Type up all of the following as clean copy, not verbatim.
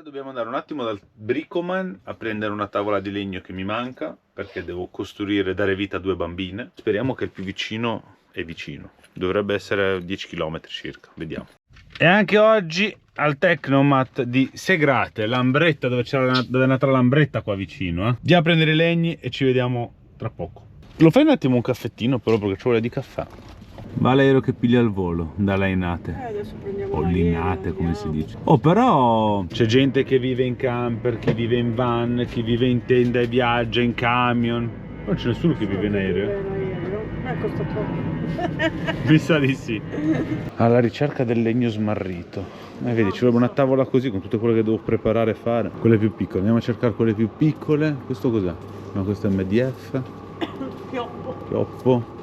dobbiamo andare un attimo dal bricoman a prendere una tavola di legno che mi manca, perché devo costruire e dare vita a 2 bambine. Speriamo che il più vicino è vicino. Dovrebbe essere 10 km circa, vediamo. E anche oggi al Tecnomat di Segrate, Lambretta, dove è nata la Lambretta qua vicino. Andiamo a prendere i legni e ci vediamo tra poco. Lo fai un attimo un caffettino però, perché ci vuole di caffè. Valerio che piglia il volo da Lainate adesso prendiamo o Linate come si dice. Oh, però c'è gente che vive in camper, chi vive in van, chi vive in tenda e viaggia in camion. Non c'è nessuno che vive in aereo. Costa troppo. Mi sa di sì. Alla ricerca del legno smarrito. Vedi, ci vuole una tavola così con tutte quelle che devo preparare e fare. Quelle più piccole, andiamo a cercare quelle più piccole. Questo cos'è? No, questo è MDF.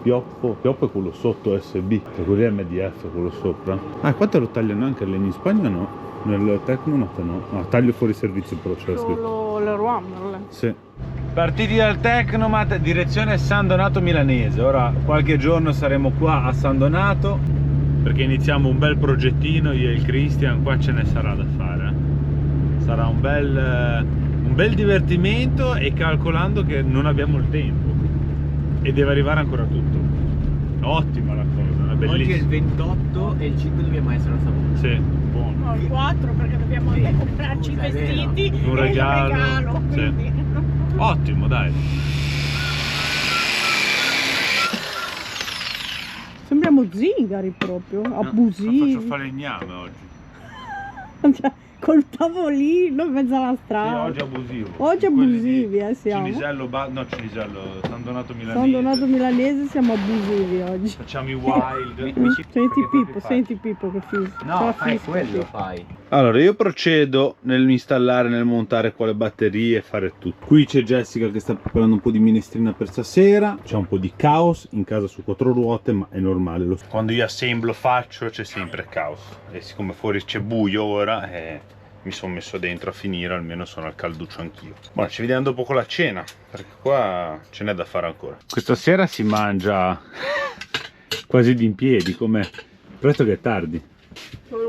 Pioppo è quello sotto SB, e quello è MDF, quello sopra. Ah, qua te lo tagliano anche il legno in Spagna, no? Nel Tecnomat no. No, taglio fuori servizio però c'è scritto. Solo le Ruammerle. Sì. Partiti dal Tecnomat, direzione San Donato Milanese. Ora qualche giorno saremo qua a San Donato, perché iniziamo un bel progettino, io e il Christian, qua ce ne sarà da fare. Sarà un bel divertimento, e calcolando che non abbiamo il tempo. E deve arrivare ancora tutto. Ottima la cosa, una bellissima. Oggi è il 28 e il 5 dobbiamo essere a Savona. Sì, buono. No, il 4 perché dobbiamo andare a comprarci i vestiti. Un regalo. Quindi. Sì. Ottimo, dai. Sembriamo zingari proprio, abusivi. Faccio falegname oggi. Cioè, col tavolino in mezzo alla strada. Sì, oggi abusivo. Oggi abusivi, siamo. Cinisello, no Cinisello, San Donato Milanese. San Donato Milanese siamo abusivi oggi. Facciamo i wild. Senti Pippo che fischia. No, fai quello, fai. Allora, io procedo nell'installare, nel montare qua le batterie e fare tutto. Qui c'è Jessica che sta preparando un po' di minestrina per stasera. C'è un po' di caos in casa su 4 ruote, ma è normale. Quando io assemblo faccio c'è sempre caos. E siccome fuori c'è buio ora, mi sono messo dentro a finire, almeno sono al calduccio anch'io. Buona, ci vediamo dopo con la cena, perché qua ce n'è da fare ancora. Questa sera si mangia quasi in piedi, com'è? Presto che è tardi.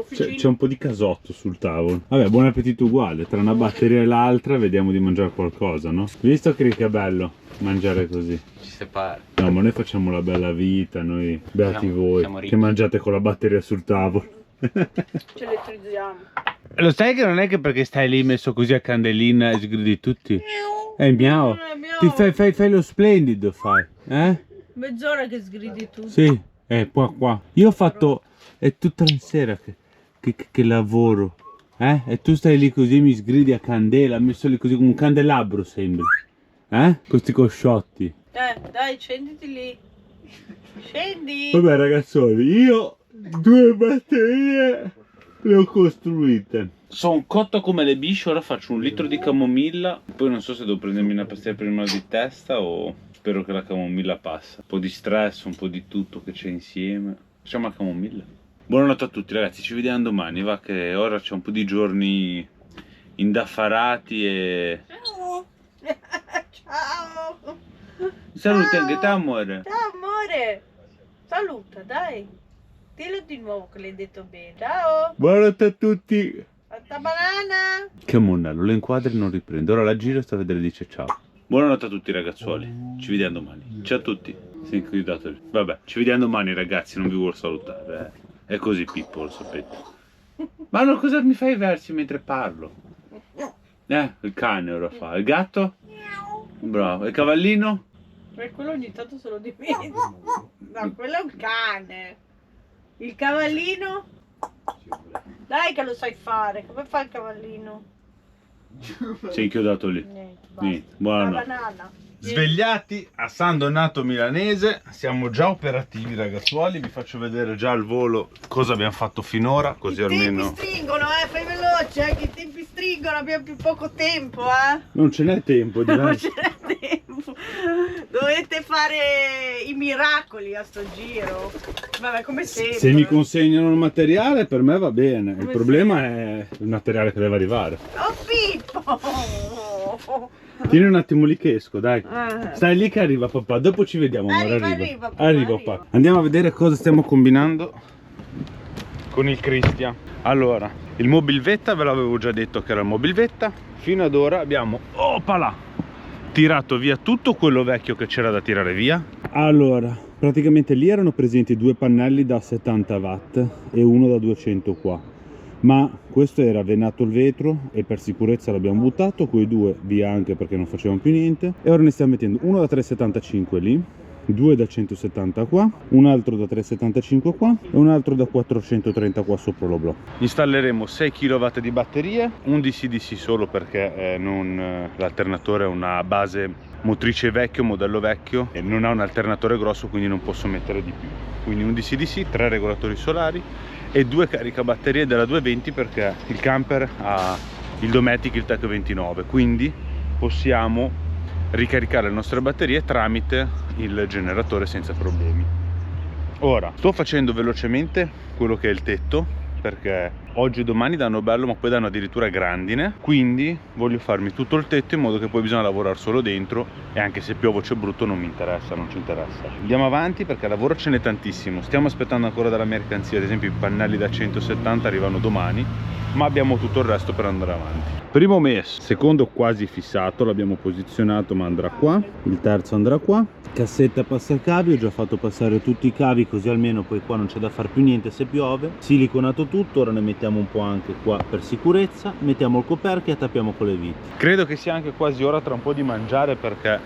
C'è un po' di casotto sul tavolo. Vabbè, buon appetito uguale. Tra una batteria e l'altra vediamo di mangiare qualcosa, no? Visto che è bello mangiare così. Ci separa. No, ma noi facciamo la bella vita, noi beati voi che mangiate con la batteria sul tavolo. Ci elettrizziamo. Lo sai che non è che perché stai lì messo così a candelina e sgridi tutti? Miau. Fai lo splendido, fai. Mezz'ora che sgridi tu. Sì, qua. Io ho fatto... È tutta la sera che lavoro, e tu stai lì così, mi sgridi a candela, messo lì così come un candelabro sembri, questi cosciotti. Dai, scenditi lì, scendi. Vabbè ragazzoli, io 2 batterie le ho costruite. Sono cotto come le bisce, ora faccio 1 litro di camomilla, poi non so se devo prendermi una pastiglia per il mal di testa o spero che la camomilla passa. Un po' di stress, un po' di tutto che c'è insieme. Facciamo la camomilla. Buonanotte a tutti ragazzi, ci vediamo domani, va che ora c'è un po' di giorni indaffarati e... Ciao! Saluti anche te amore! Ciao amore! Saluta, dai! Dillo di nuovo che l'hai detto bene, ciao! Buonanotte a tutti! Fatta banana! Che monello, lo inquadri e non riprende, ora la giro e sta a vedere e dice ciao. Buonanotte a tutti ragazzuoli, ci vediamo domani, ciao a tutti! Si è inchiudato. Vabbè, ci vediamo domani ragazzi, non vi vuol salutare, È così Pippo, lo sapete. Ma no, cosa mi fai i versi mentre parlo? Il cane ora fa. Il gatto? Bravo. Il cavallino? Quello ogni tanto se lo dimentico. No, quello è un cane. Il cavallino? Dai che lo sai fare. Come fa il cavallino? Si è inchiodato lì. Niente, buonanotte. La banana. Svegliati a San Donato Milanese, siamo già operativi ragazzuoli, vi faccio vedere già al volo cosa abbiamo fatto finora, così almeno... I tempi stringono, fai veloce, che i tempi stringono, abbiamo più poco tempo, Non ce n'è tempo, non ce n'è tempo, dovete fare i miracoli a sto giro, vabbè come sempre. Se mi consegnano il materiale per me va bene, il problema è il materiale che deve arrivare. Oh Pippo! Tieni un attimo lì che esco, dai. Stai lì che arriva papà, dopo ci vediamo amore, arriva papà. Andiamo a vedere cosa stiamo combinando. con il Christian. Allora, il Mobilvetta ve l'avevo già detto che era il Mobilvetta. Fino ad ora abbiamo, opala, tirato via tutto quello vecchio che c'era da tirare via. Allora, praticamente lì erano presenti due pannelli da 70 watt e uno da 200 qua, ma questo era venato il vetro e per sicurezza l'abbiamo buttato, quei due via anche perché non facevano più niente, e ora ne stiamo mettendo uno da 375 lì, due da 170 qua, un altro da 375 qua e un altro da 430 qua sopra lo blocco. Installeremo 6 kW di batterie, un DC-DC solo perché l'alternatore è una base motrice vecchio, modello vecchio, e non ha un alternatore grosso, quindi non posso mettere di più. Quindi un DC-DC, 3 regolatori solari e 2 caricabatterie della 220 perché il camper ha il Dometic, il Tech 29, quindi possiamo ricaricare le nostre batterie tramite il generatore senza problemi. Ora sto facendo velocemente quello che è il tetto perché oggi e domani danno bello, ma poi danno addirittura grandine, quindi voglio farmi tutto il tetto in modo che poi bisogna lavorare solo dentro, e anche se piove o c'è brutto non mi interessa, non ci interessa. Andiamo avanti perché lavoro ce n'è tantissimo, stiamo aspettando ancora dalla mercanzia, ad esempio i pannelli da 170 arrivano domani, ma abbiamo tutto il resto per andare avanti. Primo messo, secondo quasi fissato, l'abbiamo posizionato ma andrà qua, il terzo andrà qua, cassetta passacavi, ho già fatto passare tutti i cavi così almeno poi qua non c'è da far più niente se piove, siliconato tutto, ora ne mettiamo un po' anche qua per sicurezza, mettiamo il coperchio e tappiamo con le viti. Credo che sia anche quasi ora tra un po' di mangiare perché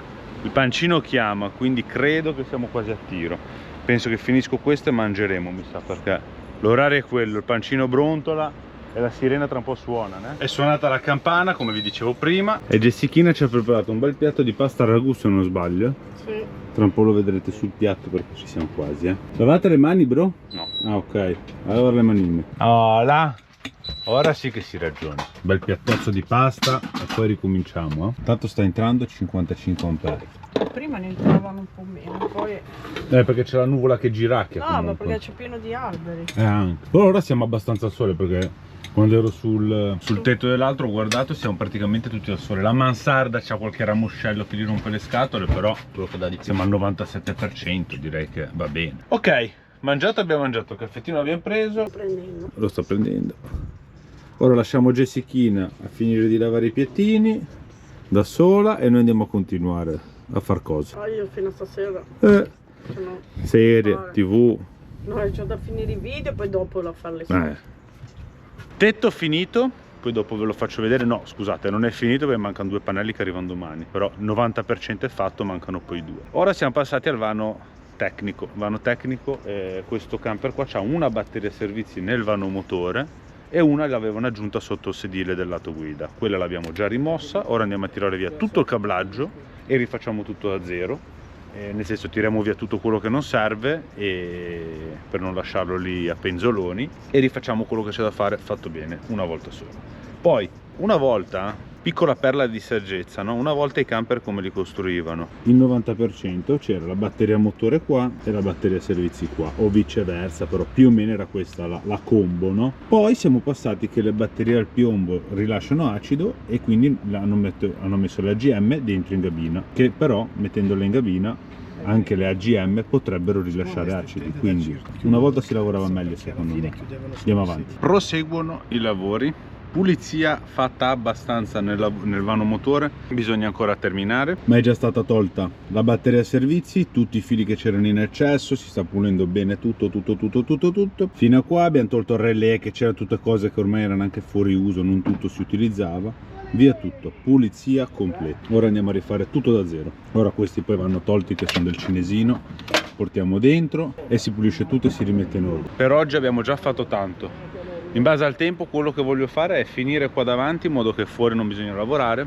il pancino chiama, quindi credo che siamo quasi a tiro. Penso che finisco questo e mangeremo, mi sa, perché l'orario è quello, il pancino brontola e la sirena tra un po' suona, né? È suonata la campana, come vi dicevo prima, e Jessichina ci ha preparato un bel piatto di pasta al ragù, se non sbaglio. Sì. Tra un po' lo vedrete sul piatto perché ci siamo quasi, Lavate le mani, bro? No. Ah, ok. Allora le manine. Oh, là. Ora sì che si ragiona. Bel piattozzo di pasta e poi ricominciamo, Tanto sta entrando 55 ampere. Prima ne entravano un po' meno, poi... Perché c'è la nuvola che giracchia. No, comunque. ma perché c'è pieno di alberi. Anche. Però ora siamo abbastanza al sole perché quando ero sul tetto dell'altro ho guardato, siamo praticamente tutti al sole. La mansarda c'ha qualche ramoscello che gli rompe le scatole, però Quello che dà di più. siamo al 97%, direi che va bene. Ok, mangiato abbiamo mangiato, il caffettino l'abbiamo preso. Prendendo. Lo sto prendendo. Ora lasciamo Jessichina a finire di lavare i piattini da sola e noi andiamo a continuare a far cose. Io fino a stasera. No. Serie, TV. No, c'ho da finire i video e poi dopo la farle su. Tetto finito, poi dopo ve lo faccio vedere. No, scusate, non è finito perché mancano 2 pannelli che arrivano domani, però il 90% è fatto, mancano poi 2. Ora siamo passati al vano tecnico. Questo camper qua ha una batteria servizi nel vano motore e una l'avevano aggiunta sotto il sedile del lato guida. Quella l'abbiamo già rimossa, ora andiamo a tirare via tutto il cablaggio e rifacciamo tutto da zero. Nel senso, tiriamo via tutto quello che non serve per non lasciarlo lì a penzoloni e rifacciamo quello che c'è da fare fatto bene una volta sola. Poi una volta, piccola perla di saggezza, no? Una volta i camper come li costruivano? Il 90% c'era la batteria motore qua e la batteria servizi qua, o viceversa, però più o meno era questa la combo, no? Poi siamo passati che le batterie al piombo rilasciano acido e quindi hanno messo le AGM dentro in gabina, che però mettendole in gabina anche le AGM potrebbero rilasciare acidi, quindi una volta si lavorava meglio secondo me. Andiamo avanti. Proseguono i lavori. Pulizia fatta abbastanza nel vano motore, bisogna ancora terminare, ma è già stata tolta la batteria servizi, tutti i fili che c'erano in eccesso, si sta pulendo bene tutto. Fino a qua abbiamo tolto il relè, che c'erano tutte cose che ormai erano anche fuori uso, non tutto si utilizzava, via tutto, pulizia completa. Ora andiamo a rifare tutto da zero. Ora questi poi vanno tolti, che sono del cinesino, portiamo dentro e si pulisce tutto e si rimette in ordine. Per oggi abbiamo già fatto tanto. In base al tempo quello che voglio fare è finire qua davanti in modo che fuori non bisogna lavorare,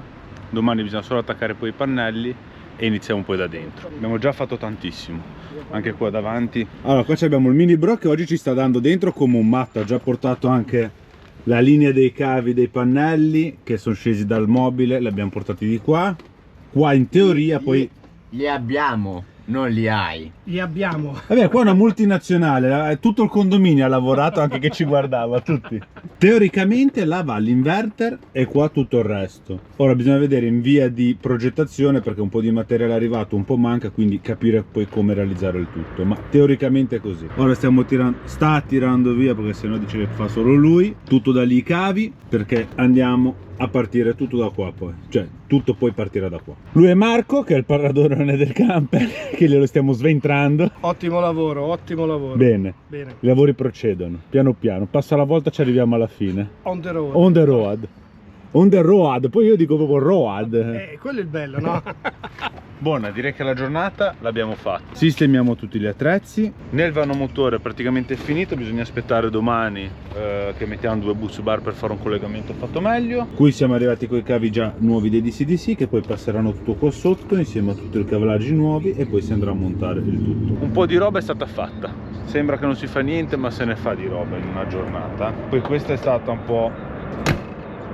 domani bisogna solo attaccare poi i pannelli e iniziamo poi da dentro. Abbiamo già fatto tantissimo, anche qua davanti. Allora qua abbiamo il mini bro che oggi ci sta dando dentro come un matto, ha già portato anche la linea dei cavi dei pannelli che sono scesi dal mobile, li abbiamo portati di qua. Qua in teoria poi... Li abbiamo, non li hai. li abbiamo. Vabbè, qua è una multinazionale, tutto il condominio ha lavorato, anche che ci guardava, tutti. Teoricamente là va l'inverter e qua tutto il resto. Ora bisogna vedere in via di progettazione, perché un po' di materiale è arrivato, un po' manca, quindi capire poi come realizzare il tutto. Ma teoricamente è così. Ora sta tirando via, perché sennò dice che fa solo lui. Tutto da lì i cavi, perché andiamo a partire tutto da qua poi, cioè tutto poi partirà da qua. Lui è Marco, che è il paradorone del camper, che glielo stiamo sventrando. Ottimo lavoro, ottimo lavoro. Bene, Bene. i lavori procedono, piano piano, passo alla volta ci arriviamo alla fine. On the road. On the road. On the road, poi io dico proprio road. Quello è il bello, no? Buona, direi che la giornata l'abbiamo fatta. Sistemiamo tutti gli attrezzi. Nel vano motore è praticamente finito, bisogna aspettare domani che mettiamo 2 bus bar per fare un collegamento fatto meglio. Qui siamo arrivati con i cavi già nuovi dei DC-DC, che poi passeranno tutto qua sotto insieme a tutti i cablaggi nuovi, e poi si andrà a montare il tutto. Un po' di roba è stata fatta, sembra che non si fa niente, ma se ne fa di roba in una giornata. Poi questa è stata un po'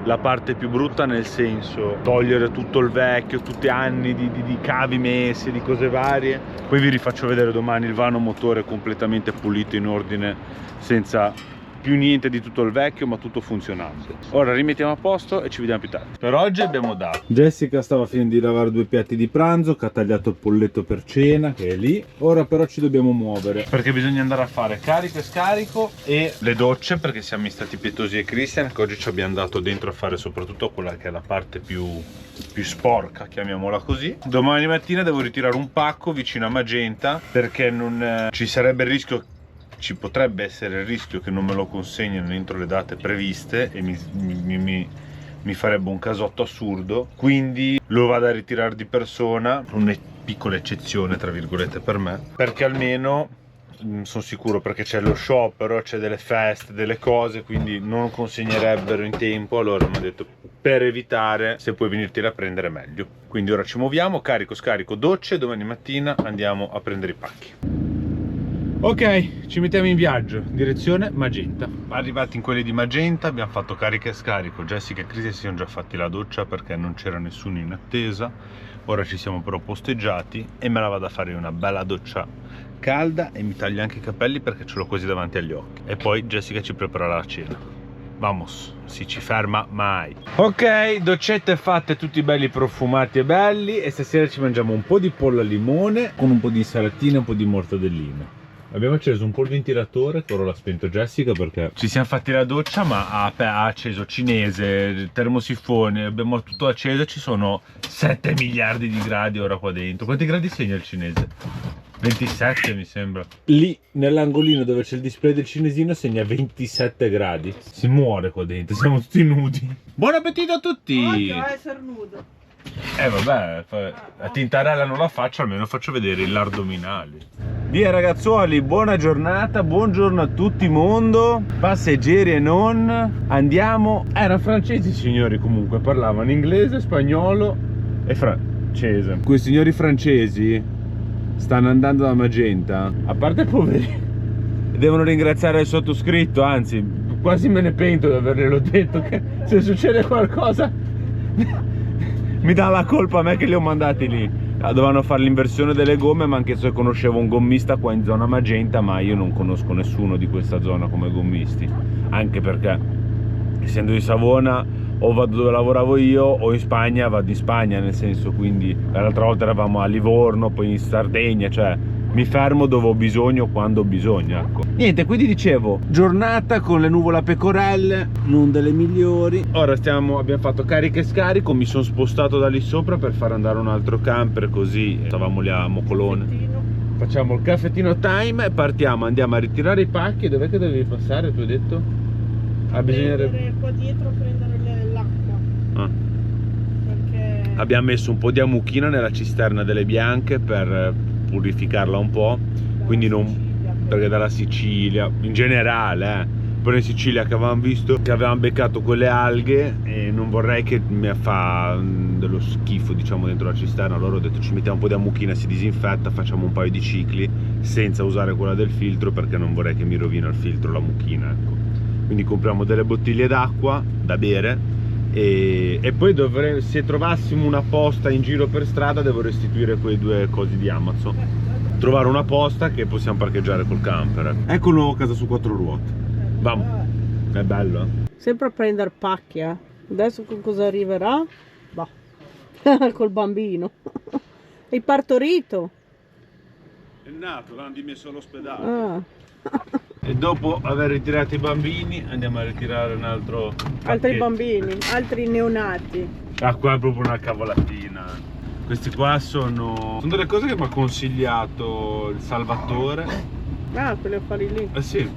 la parte più brutta, nel senso togliere tutto il vecchio, tutti anni di cavi messi, di cose varie. Poi vi rifaccio vedere domani il vano motore completamente pulito, in ordine, senza più niente di tutto il vecchio, ma tutto funzionante. Ora rimettiamo a posto e ci vediamo più tardi. Per oggi abbiamo dato. Jessica stava finendo di lavare 2 piatti di pranzo, che ha tagliato il polletto per cena, che è lì. Ora però ci dobbiamo muovere, perché bisogna andare a fare carico e scarico e le docce, perché siamo stati pietosi e Christian, che oggi ci abbiamo dato dentro a fare soprattutto quella che è la parte più sporca, chiamiamola così. Domani mattina devo ritirare un pacco vicino a Magenta, perché non ci sarebbe il rischio, ci potrebbe essere il rischio che non me lo consegnino entro le date previste, e mi farebbe un casotto assurdo, quindi lo vado a ritirare di persona, una piccola eccezione tra virgolette per me, perché almeno sono sicuro, perché c'è lo sciopero, c'è delle feste, delle cose, quindi non consegnerebbero in tempo. Allora mi ha detto, per evitare, se puoi venirti a prendere meglio. Quindi ora ci muoviamo, carico, scarico, docce, domani mattina andiamo a prendere i pacchi. Ok, ci mettiamo in viaggio, direzione Magenta. Arrivati in quelli di Magenta abbiamo fatto carica e scarico. Jessica e Chris si sono già fatti la doccia perché non c'era nessuno in attesa. Ora ci siamo però posteggiati e me la vado a fare una bella doccia calda, e mi taglio anche i capelli perché ce l'ho quasi davanti agli occhi. E poi Jessica ci preparerà la cena. Vamos, si ci ferma mai. Ok, doccette fatte, tutti belli profumati e belli, e stasera ci mangiamo un po' di pollo al limone con un po' di salatina e un po' di mortadellina. Abbiamo acceso un po' il ventilatore, che ora l'ha spento Jessica perché ci siamo fatti la doccia, ma ha acceso cinese, termosifone, abbiamo tutto acceso, ci sono 7 miliardi di gradi ora qua dentro. Quanti gradi segna il cinese? 27 mi sembra. Lì nell'angolino dove c'è il display del cinesino segna 27 gradi. Si muore qua dentro, siamo tutti nudi. Buon appetito a tutti! Deve essere nudo. Vabbè, la tintarella non la faccio, almeno faccio vedere i l'addominali. Via ragazzuoli, buona giornata, buongiorno a tutti mondo, passeggeri e non. Andiamo, erano francesi signori, comunque parlavano inglese, spagnolo e francese. Quei signori francesi stanno andando da Magenta, a parte poveri, devono ringraziare il sottoscritto, anzi quasi me ne pento di averglielo detto, che se succede qualcosa mi dà la colpa a me che li ho mandati lì. Dovevano fare l'inversione delle gomme, ma anche se conoscevo un gommista qua in zona Magenta, ma io non conosco nessuno di questa zona come gommisti, anche perché essendo di Savona o vado dove lavoravo io o in Spagna vado in Spagna, nel senso, quindi l'altra volta eravamo a Livorno, poi in Sardegna, cioè mi fermo dove ho bisogno, quando ho bisogno, ecco. Niente, quindi dicevo, giornata con le nuvole a pecorelle, non delle migliori. Ora abbiamo fatto carica e scarico, mi sono spostato da lì sopra per far andare un altro camper, così stavamo lì a Mocolone. Facciamo il caffettino time e partiamo, andiamo a ritirare i pacchi. Dov'è che dovevi passare, tu hai detto? Prendere qua dietro a prendere l'acqua. Perché Abbiamo messo un po' di amuchina nella cisterna delle bianche per purificarla un po', quindi perché dalla Sicilia in generale, poi in Sicilia che avevamo visto che avevamo beccato quelle alghe e non vorrei che mi fa dello schifo, diciamo, dentro la cisterna. Allora ho detto ci mettiamo un po' di amuchina, si disinfetta, facciamo un paio di cicli senza usare quella del filtro, perché non vorrei che mi rovina il filtro la mucchina, ecco. Quindi compriamo delle bottiglie d'acqua da bere e poi se trovassimo una posta in giro per strada devo restituire quei 2 cosi di Amazon. trovare una posta che possiamo parcheggiare col camper. Ecco il nuovo casa su 4 ruote. Vamo. È bello, eh? Sempre a prendere pacchia. Adesso con cosa arriverà? Bah. Col bambino. Hai partorito? È nato, l'hanno dimesso all'ospedale. Ah. E dopo aver ritirato i bambini andiamo a ritirare un altro Altri pacchetto. bambini, altri neonati. Ah, qua è proprio una cavolatina. Questi qua sono delle cose che mi ha consigliato il Salvatore. Ah, quelle affari lì. Eh sì,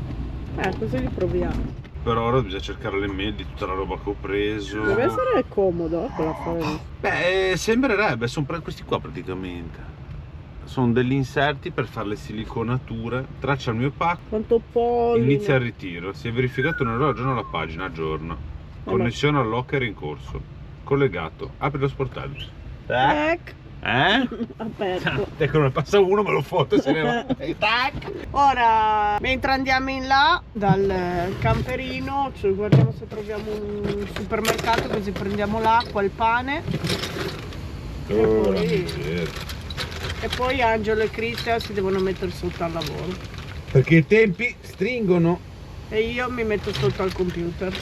Così li proviamo. però ora bisogna cercare le mail di tutta la roba che ho preso. Deve essere comodo quell'affare lì. Beh, sembrerebbe, sono questi qua praticamente. Sono degli inserti per fare le siliconature. Traccia il mio pacco, Quanto polline. inizia il ritiro. Si è verificato un errore, aggiorna la pagina, aggiorna. Connessione al locker in corso. Collegato, apri lo sportello. Tac. Aperto. Ecco, ne passa uno, me lo foto e se ne va. Tac. Ora, mentre andiamo in là dal camperino, cioè guardiamo se troviamo un supermercato, così prendiamo l'acqua, il pane. E poi Angelo e Cristian si devono mettere sotto al lavoro. Perché i tempi stringono. E io mi metto sotto al computer.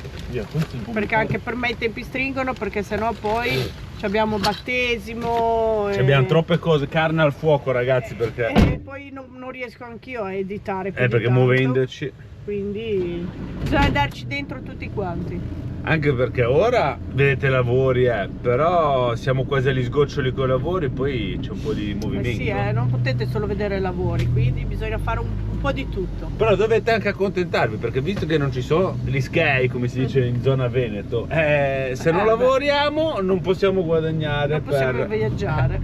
Perché anche per me i tempi stringono, perché sennò poi abbiamo battesimo. Abbiamo troppe cose, carne al fuoco, ragazzi, perché. E poi non riesco anch'io a editare. più di Perché tanto. muovendoci. Quindi bisogna darci dentro tutti quanti. Anche perché ora vedete lavori, però siamo quasi agli sgoccioli con i lavori, poi c'è un po' di movimento. Sì, non potete solo vedere lavori, quindi bisogna fare un po' di tutto. Però dovete anche accontentarvi, perché visto che non ci sono gli skei, come si dice in zona Veneto, se non lavoriamo non possiamo guadagnare. Non possiamo viaggiare.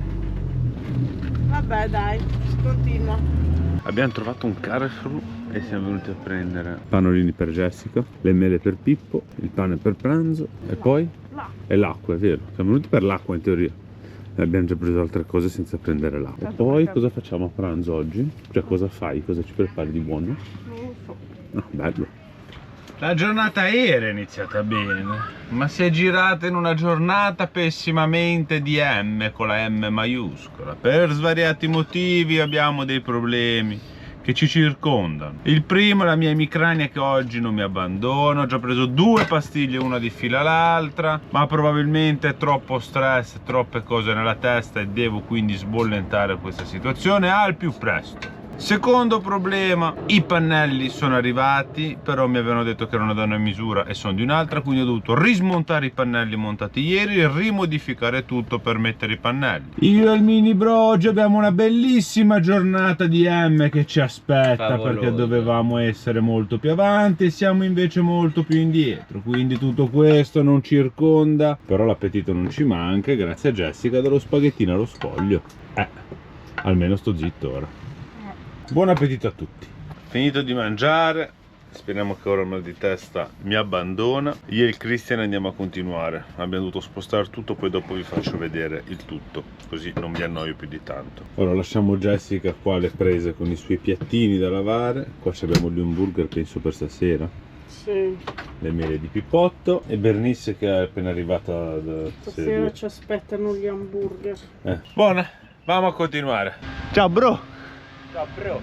Vabbè, dai, si continua. Abbiamo trovato un Carrefour e siamo venuti a prendere pannolini per Jessica, le mele per Pippo, il pane per pranzo e poi? E l'acqua, è vero. Siamo venuti per l'acqua in teoria. E abbiamo già preso altre cose senza prendere l'acqua. E poi cosa facciamo a pranzo oggi? Cioè cosa fai? Cosa ci prepari di buono? Non lo so. No, bello. La giornata era iniziata bene, ma si è girata in una giornata pessimamente di M con la M maiuscola. Per svariati motivi abbiamo dei problemi che ci circondano. Il primo è la mia emicrania che oggi non mi abbandona. Ho già preso 2 pastiglie, una di fila all'altra, ma probabilmente è troppo stress, troppe cose nella testa e devo quindi sbollentare questa situazione al più presto. Secondo problema, i pannelli sono arrivati, però mi avevano detto che erano da una misura e sono di un'altra, quindi ho dovuto rismontare i pannelli montati ieri e rimodificare tutto per mettere i pannelli. Io e il mini bro oggi abbiamo una bellissima giornata di M che ci aspetta. Favoloso. Perché dovevamo essere molto più avanti e siamo invece molto più indietro, quindi tutto questo non circonda, però l'appetito non ci manca grazie a Jessica dello spaghettino allo scoglio. Almeno sto zitto ora. Buon appetito a tutti. Finito di mangiare, speriamo che ora il mal di testa mi abbandona. Io e il Cristian andiamo a continuare. Abbiamo dovuto spostare tutto, poi dopo vi faccio vedere il tutto, così non vi annoio più di tanto. Ora lasciamo Jessica qua alle prese con i suoi piattini da lavare. Qua abbiamo gli hamburger, penso per stasera. Sì. Le mele di Pippotto e Bernice che è appena arrivata da Stasera ci aspettano gli hamburger. Buona, vamo a continuare. Ciao bro. Ciao bro.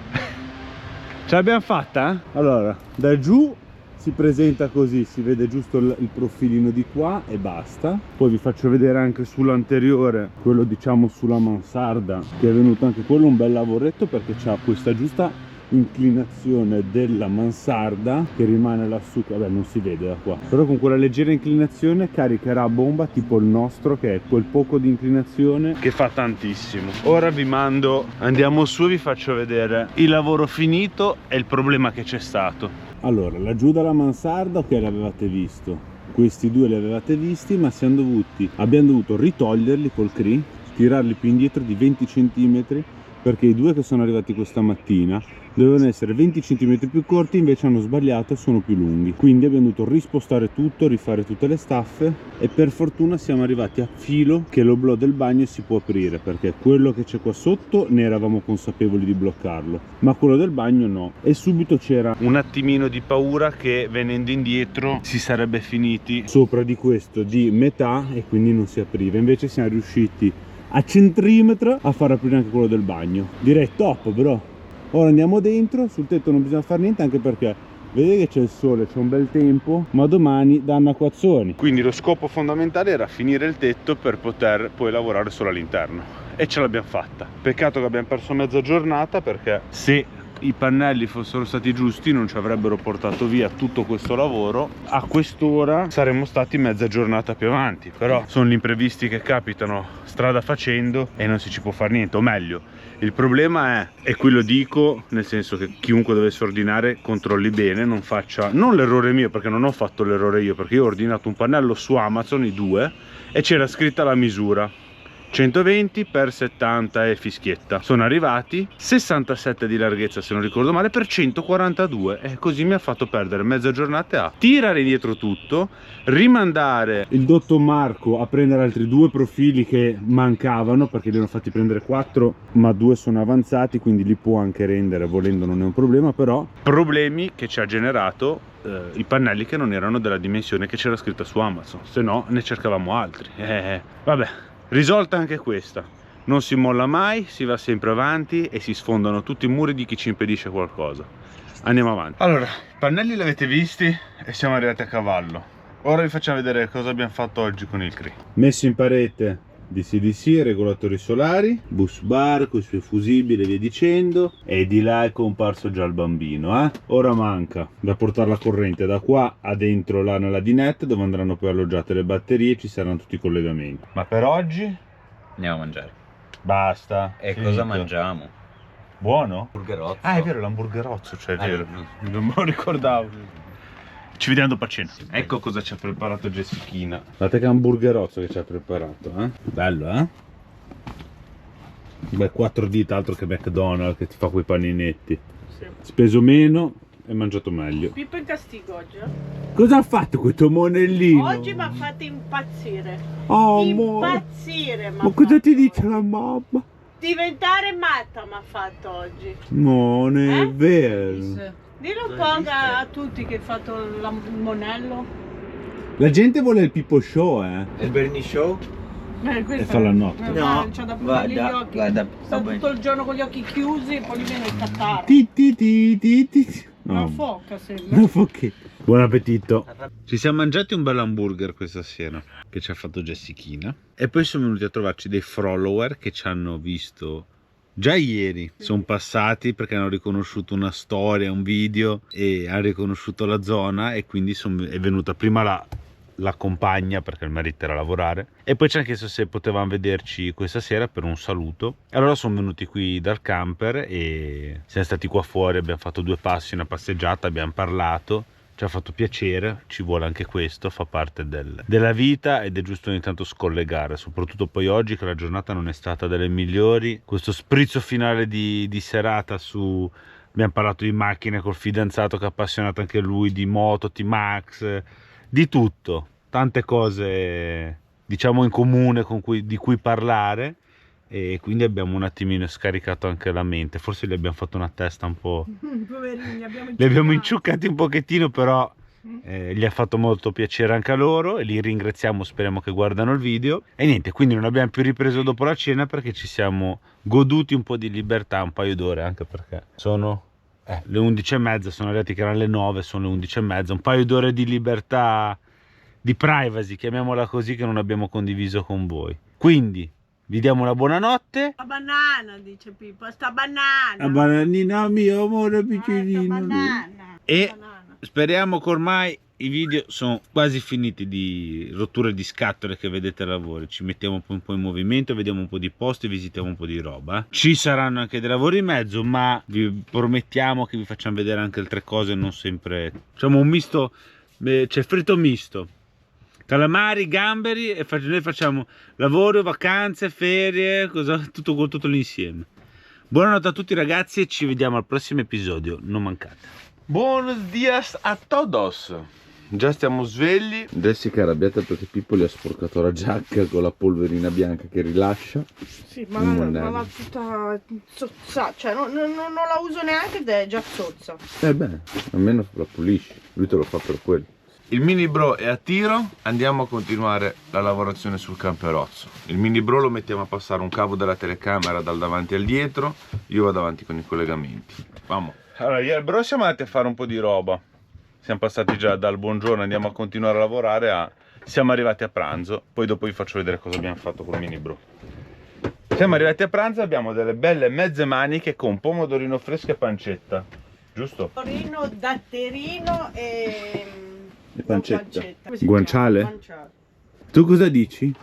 Ce l'abbiamo fatta? Allora, da giù si presenta così, si vede giusto il profilino di qua e basta. Poi vi faccio vedere anche sull'anteriore, quello diciamo sulla mansarda, che è venuto anche quello un bel lavoretto perché c'ha questa giusta inclinazione della mansarda che rimane lassù, vabbè non si vede da qua, però con quella leggera inclinazione caricherà a bomba tipo il nostro, che è quel poco di inclinazione che fa tantissimo. Ora vi mando, andiamo su e vi faccio vedere il lavoro finito e il problema che c'è stato. Allora, laggiù dalla mansarda, ok, l'avevate visto, questi due li avevate visti, ma abbiamo dovuto ritoglierli col CRI, tirarli più indietro di 20 cm perché i due che sono arrivati questa mattina dovevano essere 20 cm più corti, invece hanno sbagliato e sono più lunghi, quindi abbiamo dovuto rispostare tutto, rifare tutte le staffe e per fortuna siamo arrivati a filo che l'oblò del bagno si può aprire, perché quello che c'è qua sotto ne eravamo consapevoli di bloccarlo, ma quello del bagno no, e subito c'era un attimino di paura che venendo indietro si sarebbe finiti sopra di questo di metà e quindi non si apriva. Invece siamo riusciti a centimetro a far aprire anche quello del bagno. Direi top, bro. Ora andiamo dentro, sul tetto non bisogna fare niente, anche perché vedete che c'è il sole, c'è un bel tempo, ma domani danno acquazzoni. Quindi lo scopo fondamentale era finire il tetto per poter poi lavorare solo all'interno, e ce l'abbiamo fatta. Peccato che abbiamo perso mezza giornata, perché se i pannelli fossero stati giusti non ci avrebbero portato via tutto questo lavoro. A quest'ora saremmo stati mezza giornata più avanti, però sono gli imprevisti che capitano strada facendo e non si ci può fare niente. O meglio, il problema è, e qui lo dico nel senso che chiunque dovesse ordinare controlli bene, non faccia, non l'errore mio, perché non ho fatto l'errore io, perché io ho ordinato un pannello su Amazon, i due, e c'era scritta la misura 120 x 70 e fischietta. Sono arrivati 67 di larghezza, se non ricordo male, per 142, e così mi ha fatto perdere mezza giornata a tirare indietro tutto, rimandare il dottor Marco a prendere altri 2 profili che mancavano, perché li hanno fatti prendere 4 ma 2 sono avanzati, quindi li può anche rendere, volendo non è un problema. Però problemi che ci ha generato i pannelli che non erano della dimensione che c'era scritta su Amazon, se no ne cercavamo altri. Vabbè, risolta anche questa. Non si molla mai, si va sempre avanti e si sfondano tutti i muri di chi ci impedisce qualcosa. Andiamo avanti. Allora, i pannelli li avete visti e siamo arrivati a cavallo. Ora vi facciamo vedere cosa abbiamo fatto oggi con il CRI. Messo in parete DC-DC, regolatori solari, bus bar con i suoi fusibili e via dicendo, e di là è comparso già il bambino. Ora manca da portare la corrente da qua a dentro là nella dinette, dove andranno poi alloggiate le batterie e ci saranno tutti i collegamenti. Ma per oggi Andiamo a mangiare. basta. E finito. cosa mangiamo? Buono? Burgerozzo. Ah, è vero, l'hamburgerozzo, cioè è vero, non me lo ricordavo. Ci vediamo dopo a cena. Ecco cosa ci ha preparato Jessichina. Guardate che hamburgerozzo che ci ha preparato, Bello, Beh, 4 dita, altro che McDonald's che ti fa quei paninetti. Sì. Speso meno e mangiato meglio. Pippo in castigo oggi, Cosa ha fatto questo monellino? Oggi mi ha fatto impazzire. Oh, Impazzire, ma cosa ti dice la mamma? Diventare matta mi ha fatto oggi. Non è vero. Dillo un po' a tutti che hai fatto il monello. La gente vuole il Pippo Show, Il Bernie Show? E fa la notte. No, c'ha da aprire gli occhi. Sta tutto il giorno con gli occhi chiusi e poi gli viene il catarro. Una foca sembra. Una fochetta. Buon appetito. Ci siamo mangiati un bel hamburger questa sera che ci ha fatto Jessichina, e poi sono venuti a trovarci dei follower che ci hanno visto già ieri. Sono passati perché hanno riconosciuto una storia, un video, e hanno riconosciuto la zona, e quindi è venuta prima la compagna, perché il marito era a lavorare, e poi ci hanno chiesto se potevamo vederci questa sera per un saluto. Allora sono venuti qui dal camper e siamo stati qua fuori, abbiamo fatto 2 passi, una passeggiata, abbiamo parlato. Ci ha fatto piacere, ci vuole anche questo, fa parte della vita, ed è giusto ogni tanto scollegare, soprattutto poi oggi che la giornata non è stata delle migliori. Questo sprizzo finale di serata abbiamo parlato di macchine col fidanzato che è appassionato anche lui, di moto, T-Max, di tutto, tante cose diciamo in comune di cui parlare, e quindi abbiamo un attimino scaricato anche la mente. Forse gli abbiamo fatto una testa un po', Poverini, li abbiamo inciuccati un pochettino, però gli ha fatto molto piacere anche a loro, e li ringraziamo, speriamo che guardano il video. E niente, quindi non abbiamo più ripreso dopo la cena, perché ci siamo goduti un po' di libertà, un paio d'ore, anche perché sono le 11:30, sono arrivati che erano le 9, sono le 11:30, un paio d'ore di libertà, di privacy, chiamiamola così, che non abbiamo condiviso con voi. Quindi vi diamo una buonanotte. La banana, dice Pippo, sta banana. La bananina mia, amore piccolino. Banana. E Banana. speriamo che ormai i video sono quasi finiti di rotture di scatole che vedete ai lavori. Ci mettiamo un po' in movimento, vediamo un po' di posti, visitiamo un po' di roba. Ci saranno anche dei lavori in mezzo, ma vi promettiamo che vi facciamo vedere anche altre cose, non sempre. Facciamo un misto, c'è fritto misto. Calamari, gamberi, e noi facciamo lavoro, vacanze, ferie, tutto l'insieme. Buonanotte a tutti ragazzi e ci vediamo al prossimo episodio, non mancate. Buenos dias a todos. Già stiamo svegli. Jessica è arrabbiata perché Pippo gli ha sporcato la giacca con la polverina bianca che rilascia. Sì, ma l'ha tutta zozza, cioè non la uso neanche ed è già zozza. Beh, almeno la pulisci, lui te lo fa per quello. Il Mini Bro è a tiro, andiamo a continuare la lavorazione sul camperozzo. Il Mini Bro lo mettiamo a passare un cavo della telecamera dal davanti al dietro, io vado avanti con i collegamenti. Vamo. Allora, io e il Bro siamo andati a fare un po' di roba. Siamo passati già dal buongiorno, andiamo a continuare a lavorare a... Siamo arrivati a pranzo, poi dopo vi faccio vedere cosa abbiamo fatto col Mini Bro. Siamo arrivati a pranzo, abbiamo delle belle mezze maniche con pomodorino fresco e pancetta, giusto? Pomodorino, datterino e pancetta. Come si Guanciale? chiama? Guanciale. Tu cosa dici?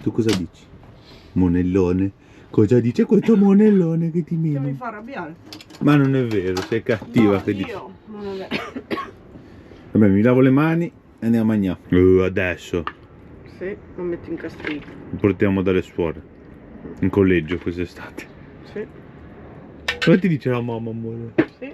Tu cosa dici? Monellone? Cosa dice questo monellone che ti Che mi mena? fa arrabbiare. Ma non è vero, sei cattiva No, che dici. io non è vero. Vabbè, mi lavo le mani e andiamo a mangiare. Adesso Sì, lo metto in castigo. lo portiamo dalle suore in collegio quest'estate. Sì, Cosa ti dice la mamma, amore? sì.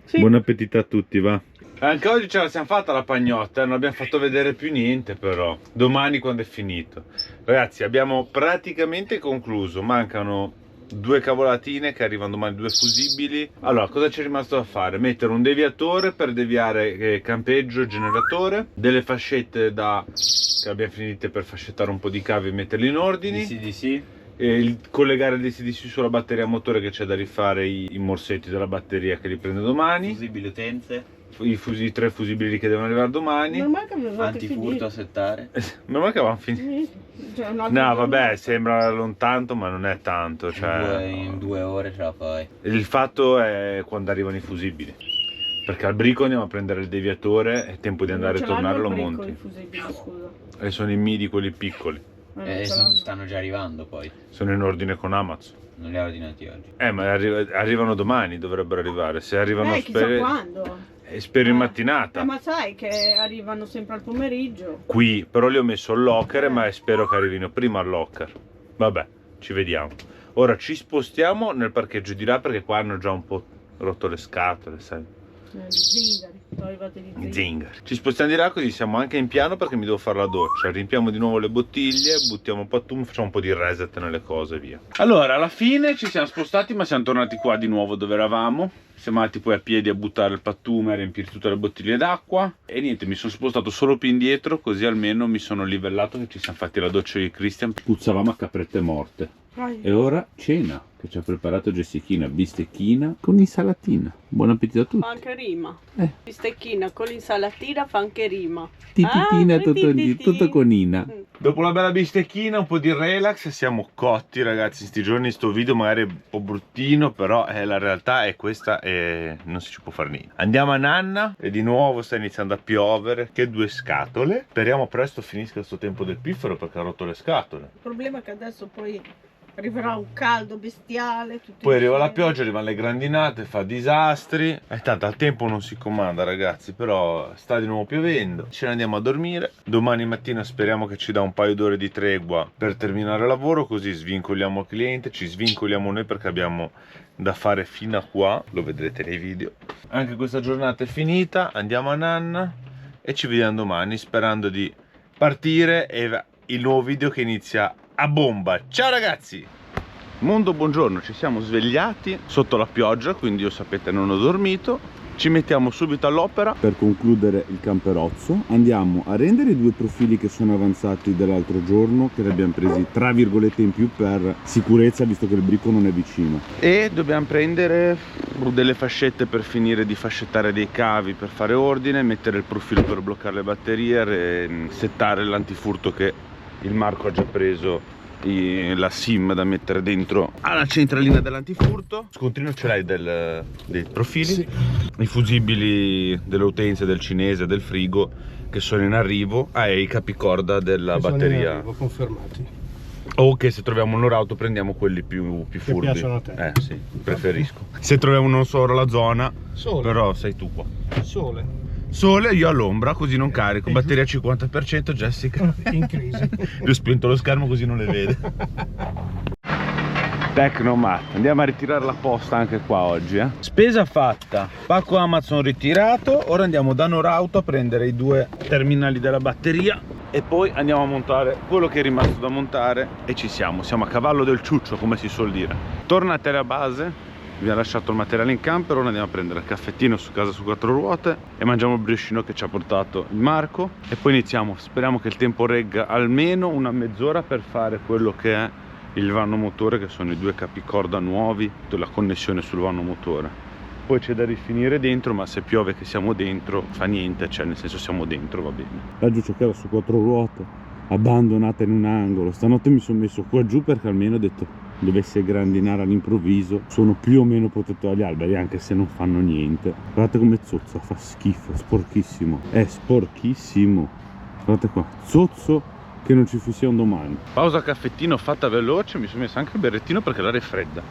Sì. Buon appetito a tutti, va? Anche oggi ce la siamo fatta la pagnotta, non abbiamo fatto vedere più niente però. Domani quando è finito. Ragazzi, abbiamo praticamente concluso, mancano 2 cavolatine che arrivano domani, 2 fusibili. Allora, cosa c'è rimasto da fare? Mettere un deviatore per deviare campeggio e generatore, delle fascette che abbiamo finite per fascettare un po' di cavi e metterli in ordine. DCDC. E collegare il DCDC sulla batteria motore, che c'è da rifare i morsetti della batteria che li prende domani, Fusibili utenze. i 3 fusibili che devono arrivare domani. Non mai che mi avevate Antifurto a settare. Meno male che avevamo finito. Cioè, un altro No, giorno. vabbè, sembra lontano, ma non è tanto. Cioè, In 2 ore ce la fai. il fatto è quando arrivano i fusibili. Perché al brico andiamo a prendere il deviatore, è tempo di andare e Non ce tornare, lo l'hanno il monti. brico, i fusibili, scusa. E sono i MIDI quelli piccoli. Non ce l'hanno. Stanno già arrivando poi. Sono in ordine con Amazon. Non li ho ordinati oggi. Ma arrivano domani, dovrebbero arrivare. Se arrivano Chissà quando. spero in mattinata. Ma sai che arrivano sempre al pomeriggio. Qui, però li ho messo al locker, ma spero che arrivino prima al locker. Vabbè, ci vediamo. Ora ci spostiamo nel parcheggio di là, perché qua hanno già un po' rotto le scatole, sai. Zingari. Sono arrivati di zingari. Zingari. Ci spostiamo di là, così siamo anche in piano, perché mi devo fare la doccia. Riempiamo di nuovo le bottiglie, buttiamo un pattume, facciamo un po' di reset nelle cose, via. Allora, alla fine ci siamo spostati, ma siamo tornati qua di nuovo dove eravamo. Siamo andati poi a piedi a buttare il pattume, a riempire tutte le bottiglie d'acqua. E niente, mi sono spostato solo più indietro, così almeno mi sono livellato, che ci siamo fatti la doccia di Christian. Puzzavamo a caprette morte. Vai. E ora cena, che ci ha preparato Jessichina, bistecchina con insalatina. Buon appetito a tutti. Fa anche rima. Eh. Bistecchina con l'insalatina fa anche rima. Tititina, Ah, tutto con Ina. Mm. Dopo la bella bistecchina, un po' di relax, siamo cotti ragazzi. In sti giorni sto video magari è un po' bruttino, però la realtà è questa e non si ci può fare niente. Andiamo a Nanna e di nuovo sta iniziando a piovere. Che 2 scatole. Speriamo presto finisca questo tempo del piffero, perché ha rotto le scatole. Il problema è che adesso poi arriverà un caldo bestiale. Poi arriva la pioggia, arrivano le grandinate, fa disastri. E tanto al tempo non si comanda ragazzi, però sta di nuovo piovendo. Ce ne andiamo a dormire. Domani mattina speriamo che ci dà un paio d'ore di tregua per terminare il lavoro, così svincoliamo il cliente, ci svincoliamo noi, perché abbiamo da fare fino a qua, lo vedrete nei video. Anche questa giornata è finita, andiamo a Nanna e ci vediamo domani, sperando di partire e il nuovo video che inizia a bomba. Ciao ragazzi! Mondo, buongiorno, ci siamo svegliati sotto la pioggia, quindi io sapete non ho dormito. Ci mettiamo subito all'opera per concludere il camperozzo. Andiamo a rendere i 2 profili che sono avanzati dell'altro giorno, che li abbiamo presi tra virgolette in più per sicurezza, visto che il bricco non è vicino. E dobbiamo prendere delle fascette per finire di fascettare dei cavi, per fare ordine, mettere il profilo per bloccare le batterie e settare l'antifurto che il Marco ha già preso, la SIM da mettere dentro alla centralina dell'antifurto. Scontrino ce l'hai dei profili? Sì. I fusibili delle utenze del cinese, del frigo, che sono in arrivo, e i capicorda della batteria. Sono confermati. O che se troviamo un loro auto prendiamo quelli più furbi. piacciono a te. Sì, preferisco. Se troviamo non so ora la zona, Sole. però sei tu qua. Sole. Sole, io all'ombra, così non carico. Batteria 50%, Jessica. In crisi. Gli ho spento lo schermo così non le vede. Tecnomat, andiamo a ritirare la posta anche qua oggi, Spesa fatta, pacco Amazon ritirato. Ora andiamo da Norauto a prendere i 2 terminali della batteria e poi andiamo a montare quello che è rimasto da montare e ci siamo a cavallo del ciuccio, come si suol dire. Tornate alla base, abbiamo lasciato il materiale in camper, ora andiamo a prendere il caffettino su casa su 4 ruote e mangiamo il briochino che ci ha portato il Marco e poi iniziamo. Speriamo che il tempo regga almeno una mezz'ora per fare quello che è il vano motore, che sono i 2 capicorda nuovi, la connessione sul vano motore. Poi c'è da rifinire dentro, ma se piove che siamo dentro fa niente, cioè nel senso siamo dentro, va bene. Laggiù c'è che era su 4 ruote, abbandonata in un angolo. Stanotte mi sono messo qua giù perché almeno ho detto dovesse grandinare all'improvviso sono più o meno protetto dagli alberi, anche se non fanno niente. Guardate come zozza, fa schifo, è sporchissimo, è sporchissimo. Guardate qua, zozzo che non ci sia un domani. Pausa caffettino fatta veloce, mi sono messo anche il berrettino perché l'aria è fredda.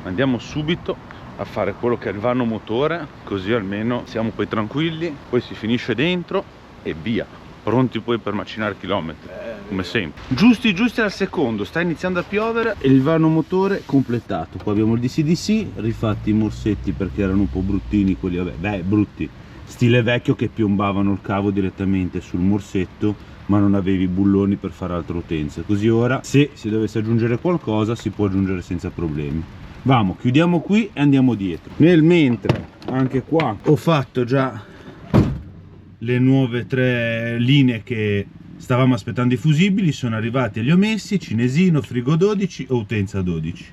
Andiamo subito a fare quello che è il vano motore, così almeno siamo poi tranquilli, poi si finisce dentro e via, pronti poi per macinare chilometri, come sempre. Giusti al secondo, sta iniziando a piovere e il vano motore completato. Qua abbiamo il DCDC, rifatti i morsetti perché erano un po' bruttini quelli, vabbè, brutti, stile vecchio, che piombavano il cavo direttamente sul morsetto, ma non avevi i bulloni per fare altre utenze. Così ora, se si dovesse aggiungere qualcosa, si può aggiungere senza problemi. Vamo, chiudiamo qui e andiamo dietro. Nel mentre, anche qua, ho fatto già le nuove 3 linee che stavamo aspettando i fusibili, sono arrivati e li ho messi, cinesino, frigo 12 o utenza 12.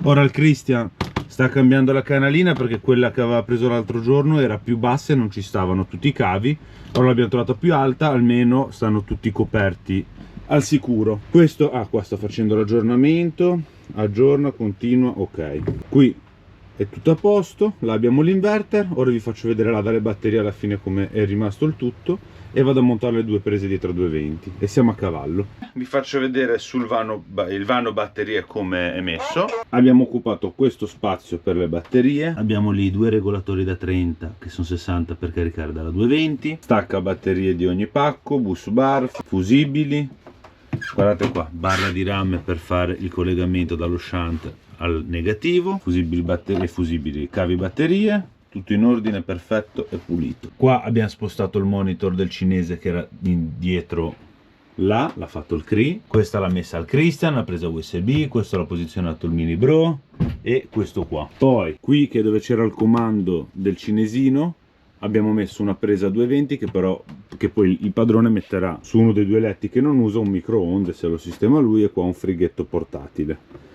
Ora il Christian sta cambiando la canalina perché quella che aveva preso l'altro giorno era più bassa e non ci stavano tutti i cavi. Ora l'abbiamo trovata più alta, almeno stanno tutti coperti al sicuro. Questo, qua sto facendo l'aggiornamento, aggiorna, continua, ok. Qui è tutto a posto, là abbiamo l'inverter, ora vi faccio vedere là dalle batterie alla fine come è rimasto il tutto e vado a montare le 2 prese dietro a 220 e siamo a cavallo. Vi faccio vedere sul vano, il vano batterie come è messo. Abbiamo occupato questo spazio per le batterie, abbiamo lì 2 regolatori da 30 che sono 60 per caricare dalla 220, stacca batterie di ogni pacco, bus bar, fusibili, guardate qua, barra di rame per fare il collegamento dallo shunt al negativo, fusibili batterie, fusibili cavi batterie, tutto in ordine, perfetto e pulito. Qua abbiamo spostato il monitor del cinese che era dietro là, l'ha fatto il Cree, questa l'ha messa al Christian, l'ha presa USB, questo l'ha posizionato il Mini Bro e questo qua. Poi qui che dove c'era il comando del cinesino abbiamo messo una presa 220 che poi il padrone metterà su uno dei 2 letti che non usa un microonde se lo sistema lui, e qua un frighetto portatile.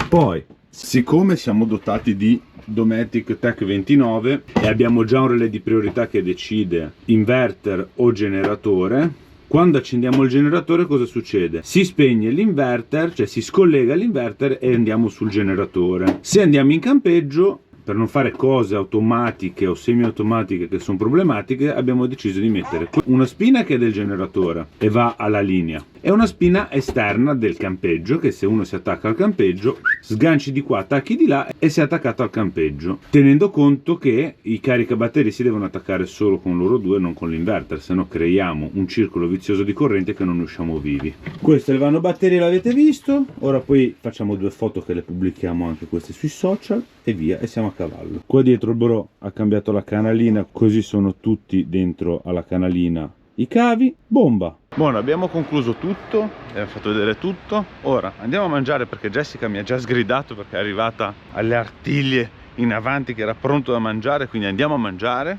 Poi, siccome siamo dotati di Dometic Tech 29 e abbiamo già un relè di priorità che decide inverter o generatore, quando accendiamo il generatore cosa succede? Si spegne l'inverter, cioè si scollega l'inverter e andiamo sul generatore. Se andiamo in campeggio, per non fare cose automatiche o semi-automatiche che sono problematiche, abbiamo deciso di mettere una spina che è del generatore e va alla linea e una spina esterna del campeggio che, se uno si attacca al campeggio, sganci di qua, attacchi di là e si è attaccato al campeggio, tenendo conto che i caricabatterie si devono attaccare solo con loro 2, non con l'inverter, se no creiamo un circolo vizioso di corrente che non usciamo vivi. Questo è il vano batterie, l'avete visto. Ora poi facciamo 2 foto che le pubblichiamo anche queste sui social e via, e siamo a cavallo. Qua dietro il bro ha cambiato la canalina, così sono tutti dentro alla canalina i cavi, bomba. Buono, abbiamo concluso tutto, abbiamo fatto vedere tutto. Ora andiamo a mangiare perché Jessica mi ha già sgridato perché è arrivata alle artiglie in avanti che era pronto da mangiare, quindi andiamo a mangiare.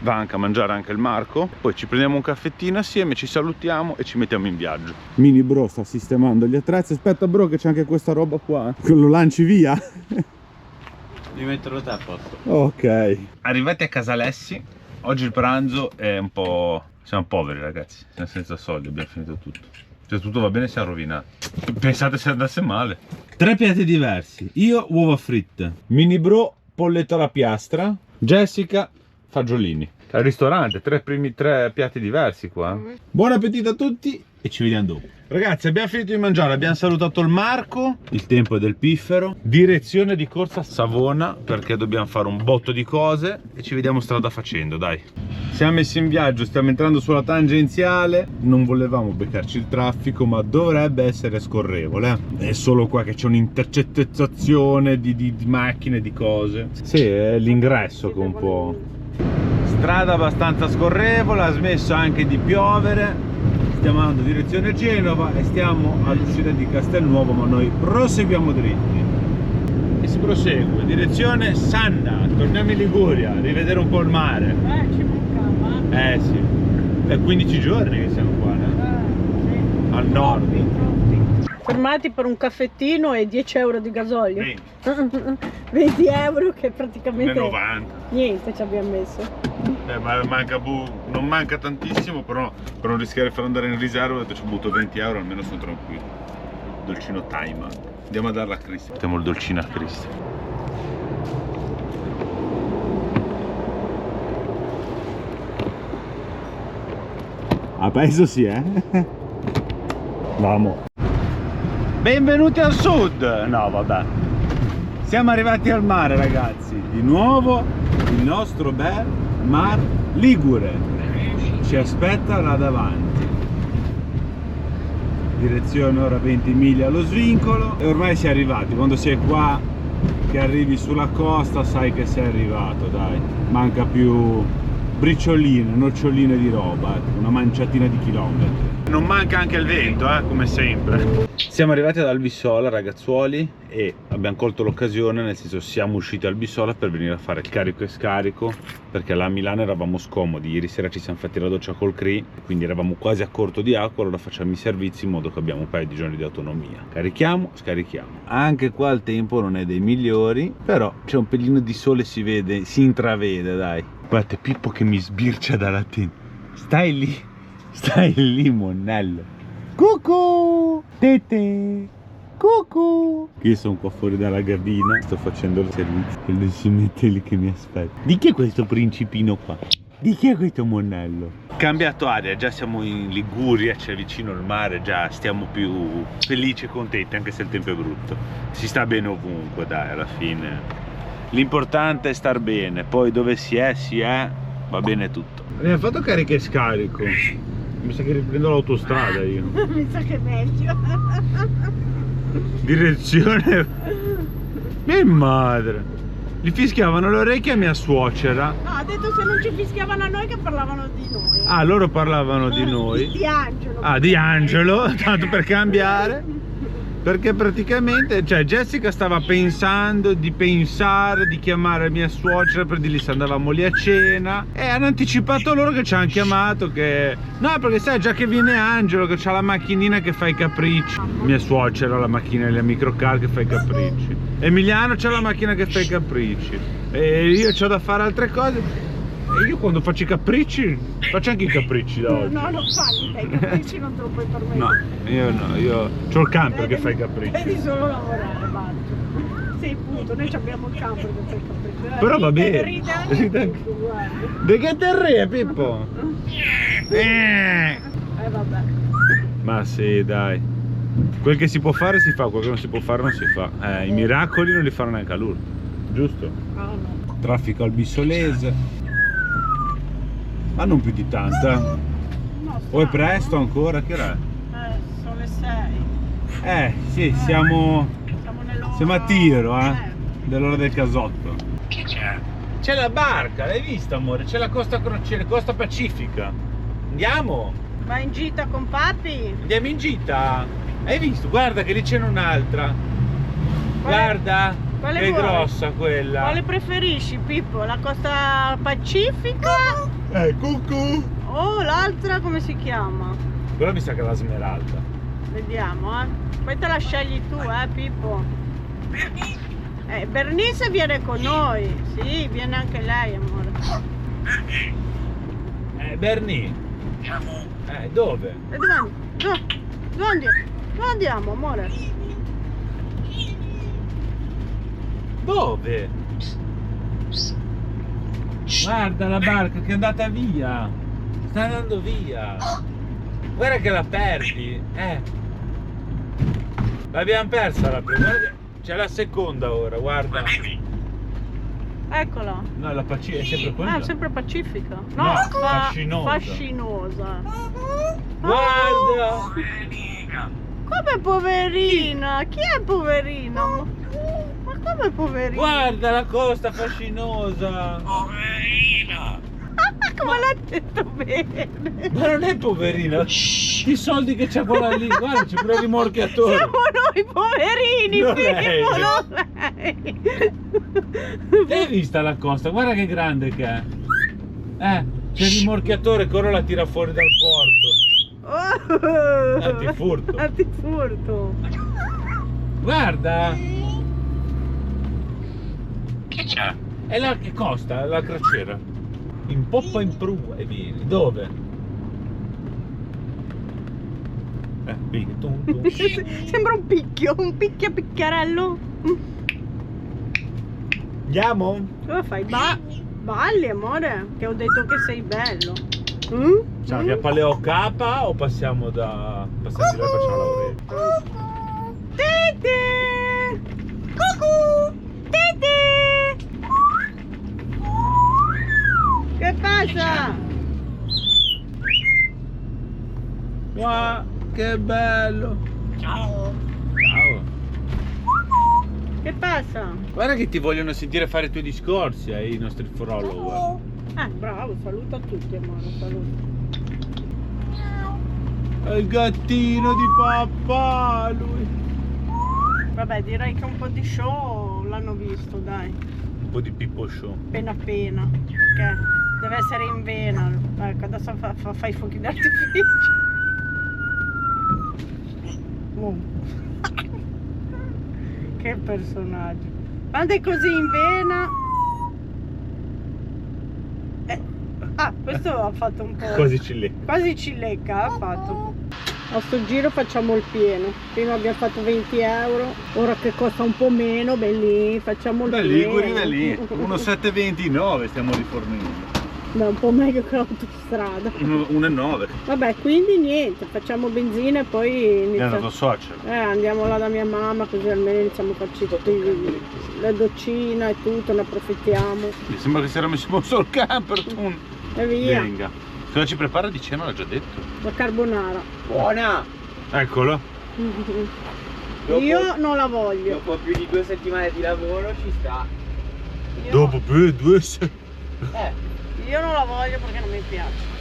Va anche a mangiare anche il Marco, poi ci prendiamo un caffettino assieme, ci salutiamo e ci mettiamo in viaggio. Mini Bro sta sistemando gli attrezzi. Aspetta Bro che c'è anche questa roba qua, lo lanci via? Devi metterlo te a posto. Ok. Arrivati a Casalessi, oggi il pranzo è un po'... siamo poveri ragazzi, siamo senza soldi, abbiamo finito tutto. Se tutto va bene siamo rovinati. Pensate se andasse male. 3 piatti diversi, io uova fritte, Mini Bro polletto alla piastra, Jessica fagiolini. Al ristorante, 3 piatti diversi qua. Buon appetito a tutti e ci vediamo dopo. Ragazzi, abbiamo finito di mangiare, abbiamo salutato il Marco, il tempo è del piffero, direzione di corsa Savona perché dobbiamo fare un botto di cose e ci vediamo strada facendo, dai. Siamo messi in viaggio, stiamo entrando sulla tangenziale, non volevamo beccarci il traffico ma dovrebbe essere scorrevole. È solo qua che c'è un'intercettazione di macchine, di cose. Sì, è l'ingresso che un po'... Strada abbastanza scorrevole, ha smesso anche di piovere. Stiamo andando in direzione Genova e stiamo all'uscita di Castelnuovo, ma noi proseguiamo dritti. e si prosegue, direzione Sanna, torniamo in Liguria, rivedere un po' il mare. Ci mancava. Sì, è 15 giorni che siamo qua, Sì. al nord. Troppi. Fermati per un caffettino e 10 euro di gasolio. 20 euro che praticamente 90. niente ci abbiamo messo. Ma manca non manca tantissimo, però per non rischiare di far andare in riserva ho detto ci butto 20 euro, almeno sono tranquillo. Dolcino Taima. Andiamo a darla a Cristi. Mettiamo il dolcino a Cristi. A peso sì, Vamo. Benvenuti al sud! No, vabbè. Siamo arrivati al mare, ragazzi. Di nuovo il nostro bel Mar Ligure. Ci aspetta là davanti. Direzione ora 20 miglia allo svincolo. E ormai si è arrivati. Quando sei qua, che arrivi sulla costa, sai che sei arrivato, dai. Manca più bricioline, noccioline di roba, una manciatina di chilometri. Non manca anche il vento, come sempre. Siamo arrivati ad Albissola, ragazzuoli, e abbiamo colto l'occasione, nel senso siamo usciti a Albissola per venire a fare carico e scarico, perché là a Milano eravamo scomodi. Ieri sera ci siamo fatti la doccia col CRI, quindi eravamo quasi a corto di acqua, allora facciamo i servizi in modo che abbiamo un paio di giorni di autonomia. Carichiamo, scarichiamo. Anche qua il tempo non è dei migliori, però c'è un pelino di sole, si vede, si intravede, dai. Guardate Pippo che mi sbircia dalla tenda. Stai lì Monnello. Cucù, tete, cucù. Io sono qua fuori dalla gardina, sto facendo il servizio e lui si mette lì che mi aspetta. Di chi è questo principino qua? Di chi è questo Monnello? Cambiato aria, già siamo in Liguria, c'è vicino il mare, già stiamo più felici e contenti, anche se il tempo è brutto. Si sta bene ovunque, dai, alla fine. L'importante è star bene, poi dove si è, va bene tutto. Abbiamo fatto carica e scarico. Mi sa che riprendo l'autostrada io. Mi sa che è meglio. Direzione. Mia madre. Gli fischiavano le orecchie a mia suocera. No, ha detto se non ci fischiavano a noi che parlavano di noi. Ah, loro parlavano di noi. Di Angelo. Ah, di Angelo, tanto per cambiare. Perché praticamente, cioè, Jessica stava pensando di chiamare mia suocera per dirgli se andavamo lì a cena, e hanno anticipato loro che ci hanno chiamato, che no, perché sai già che viene Angelo che c'ha la macchinina che fa i capricci. Mia suocera ha la macchina, la microcar che fa i capricci. Emiliano c'ha la macchina che fa i capricci. E io c'ho da fare altre cose. E io quando faccio i capricci, faccio anche i capricci da oggi. No, non fai i capricci, non te lo puoi permettere. No, io c'ho il camper che fa i capricci. Devi solo lavorare, basta. Sì, punto, noi abbiamo il camper che fa i capricci. Però va bene. Ride anche tu, guarda. De che te rie, Pippo? Vabbè. Ma sì, dai. Quel che si può fare si fa, quel che non si può fare non si fa. I miracoli non li fanno neanche a Lourdes, giusto? No. Traffico albissolese. Ma non più di tanto, No, O è presto ancora? Che ora sono le 6. Sì, siamo nell'ora. siamo a tiro, dell'ora del casotto. Che c'è? C'è la barca, l'hai vista amore? C'è la costa pacifica. Andiamo? Vai in gita con papi? Andiamo in gita? Hai visto? Guarda che lì c'è un'altra. Guarda, quale è vuoi? grossa quella. Quale preferisci, Pippo? La costa pacifica? Cucù. O l'altra come si chiama? Però mi sa che è la Smeralda. Vediamo, Poi te la scegli tu, Pippo. Bernice viene con noi. Sì, viene anche lei, amore. Berni. Dove? E dove andiamo, amore? Dove? Guarda la barca che è andata via. Sta andando via. Guarda che la perdi. L'abbiamo persa la prima. C'è la seconda ora, guarda. Eccola. No, la Pacifica è sempre quella. Sempre pacifica. No, fascinosa. Fascinosa. Guarda. Come poverina? Chi è poverina? Ma come poverina? Guarda la costa fascinosa. Poverina! Come l'ha detto bene? Ma non è poverina. I soldi che c'ha quella lì, guarda, c'è pure il rimorchiatore. Siamo noi poverini, Non Pippo, lei. non lei. L'hai vista la costa? Guarda che grande che è. C'è il rimorchiatore che ora la tira fuori dal porto. Oh. Antifurto. Antifurto. Guarda. Che c'è? È la che costa, la crociera. In poppa in prua e vieni. Dove? Tum, tum. Sembra un picchiarello. Andiamo? Cosa fai? Balli, amore, che ho detto che sei bello. Facciamo via Paleo Capa o passiamo di là e facciamo la Tete! Cucù! Tete! Che passa? Wow, che bello! Ciao. Ciao! Che passa? Guarda che ti vogliono sentire fare i tuoi discorsi ai nostri follower. Bravo, saluta tutti, amore, saluta. È il gattino di papà, lui. Vabbè, direi che un po' di show l'hanno visto, dai. Un po' di Pippo Show. Appena, perché deve essere in vena. Ecco, adesso fa i fuochi d'artificio. Che personaggio. Quando è così in vena. Questo ha fatto un po'. Quasi cillecca. Quasi cilecca ha fatto. A sto giro facciamo il pieno. Prima abbiamo fatto 20 euro, ora che costa un po' meno, belli, facciamo il pieno. Da lì, 1,729 stiamo rifornendo. Beh, un po' meglio che l'autostrada. 1,9. Vabbè, quindi niente, facciamo benzina e poi È iniziamo. andato suocero. Andiamo là da mia mamma, così almeno iniziamo a farci la doccina e tutto, ne approfittiamo. Mi sembra che si era messo solo il camper. E via. Venga. Cosa ci prepara di cena? L'ha già detto. La carbonara. Buona! Eccolo. Io non la voglio. Dopo più di 2 settimane di lavoro ci sta. Dopo più di 2 Io non la voglio perché non mi piace.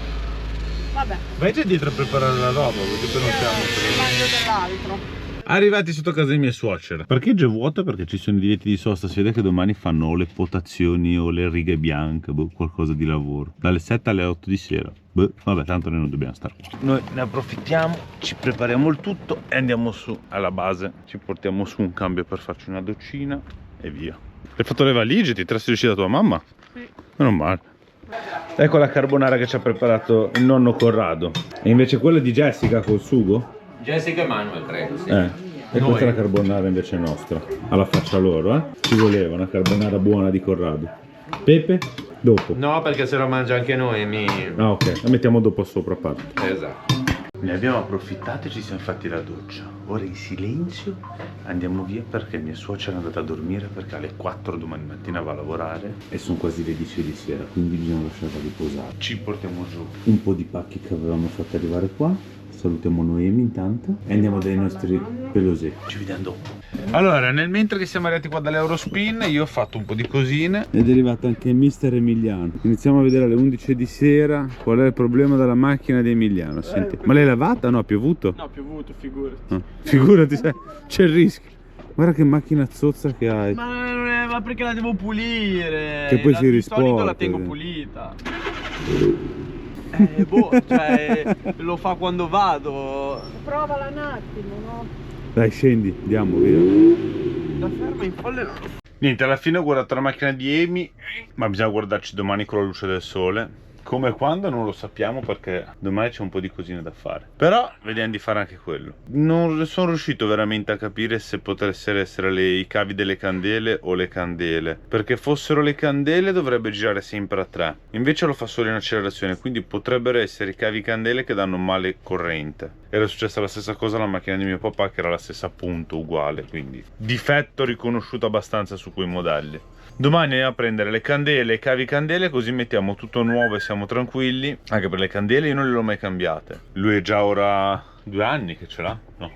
Vabbè. Vai già dietro a preparare la roba, così poi non Io siamo. mangio dell'altro. Arrivati sotto casa di mia suocera. Parcheggio è vuoto perché ci sono i divieti di sosta. Si vede che domani fanno o le potazioni o le righe bianche, qualcosa di lavoro. Dalle 7 alle 8 di sera. Vabbè, tanto noi non dobbiamo stare qua. Noi ne approfittiamo, ci prepariamo il tutto e andiamo su alla base. Ci portiamo su un cambio per farci una doccina e via. Hai fatto le valigie? Ti trasferisci da tua mamma? Sì. Meno male. Ecco la carbonara che ci ha preparato il nonno Corrado. E invece quella di Jessica col sugo? Jessica e Manuel, credo, sì. E questa è la carbonara invece nostra. Alla faccia loro, eh? Ci voleva una carbonara buona di Corrado. Pepe? Dopo. No, perché se lo mangia anche noi Ah, ok, la mettiamo dopo sopra a parte. Esatto. Ne abbiamo approfittato e ci siamo fatti la doccia. Ora in silenzio andiamo via perché mia suocera è andata a dormire perché alle 4 domani mattina va a lavorare e sono quasi le 10 di sera, quindi bisogna lasciarla riposare. Ci portiamo giù un po' di pacchi che avevamo fatto arrivare qua. Salutiamo Noemi intanto e andiamo dai nostri pelosetti. Ci vediamo dopo. Allora, nel mentre che siamo arrivati qua dall'Eurospin, io ho fatto un po' di cosine. Ed è arrivato anche Mister Emiliano. Iniziamo a vedere alle 11 di sera qual è il problema della macchina di Emiliano. Senti. Ma l'hai lavata? No, ha piovuto? No, piovuto, figurati. Figurati, c'è il rischio. Guarda che macchina zozza che hai. Ma perché la devo pulire? Che poi si Di solito risporta. la tengo pulita. Cioè, lo fa quando vado. Provala un attimo, no? Dai, scendi, andiamo via. La ferma in folle non lo fa. Niente, alla fine ho guardato la macchina di Amy, ma bisogna guardarci domani con la luce del sole. Come e quando non lo sappiamo perché domani c'è un po' di cosine da fare. Però vediamo di fare anche quello. Non sono riuscito veramente a capire se potessero essere i cavi delle candele o le candele. Perché fossero le candele dovrebbe girare sempre a 3. Invece lo fa solo in accelerazione, quindi potrebbero essere i cavi candele che danno male corrente. Era successa la stessa cosa alla macchina di mio papà che era la stessa punto, uguale. Quindi difetto riconosciuto abbastanza su quei modelli. Domani andiamo a prendere le candele e i cavi candele, così mettiamo tutto nuovo e siamo tranquilli. Anche per le candele io non le ho mai cambiate. Lui è già ora 2 anni che ce l'ha? No,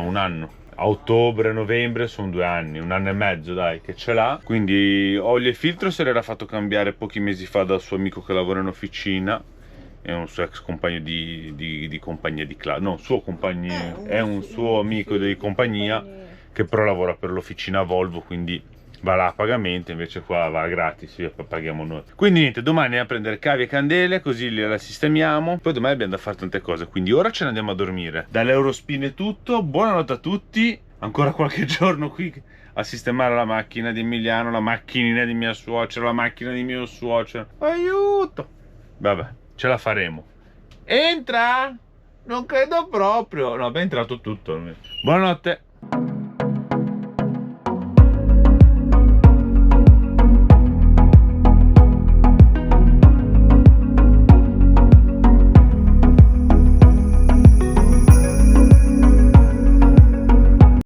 1 anno. a ottobre, novembre, sono 2 anni, 1 anno e mezzo dai che ce l'ha. Quindi olio e filtro se l'era fatto cambiare pochi mesi fa dal suo amico che lavora in officina, è un suo ex compagno di compagnia di classe, no, suo compagno, è un suo amico di compagnia che però lavora per l'officina Volvo, quindi va là a pagamento, invece qua va gratis, paghiamo noi. Quindi niente, domani a prendere cavi e candele, così le sistemiamo, poi domani abbiamo da fare tante cose, quindi ora ce ne andiamo a dormire. Dall'Eurospin è tutto, buonanotte a tutti, ancora qualche giorno qui a sistemare la macchina di Emiliano, la macchinina di mia suocera, la macchina di mio suocero, aiuto, vabbè, ce la faremo. Entra? Non credo proprio, no, è entrato tutto. Buonanotte.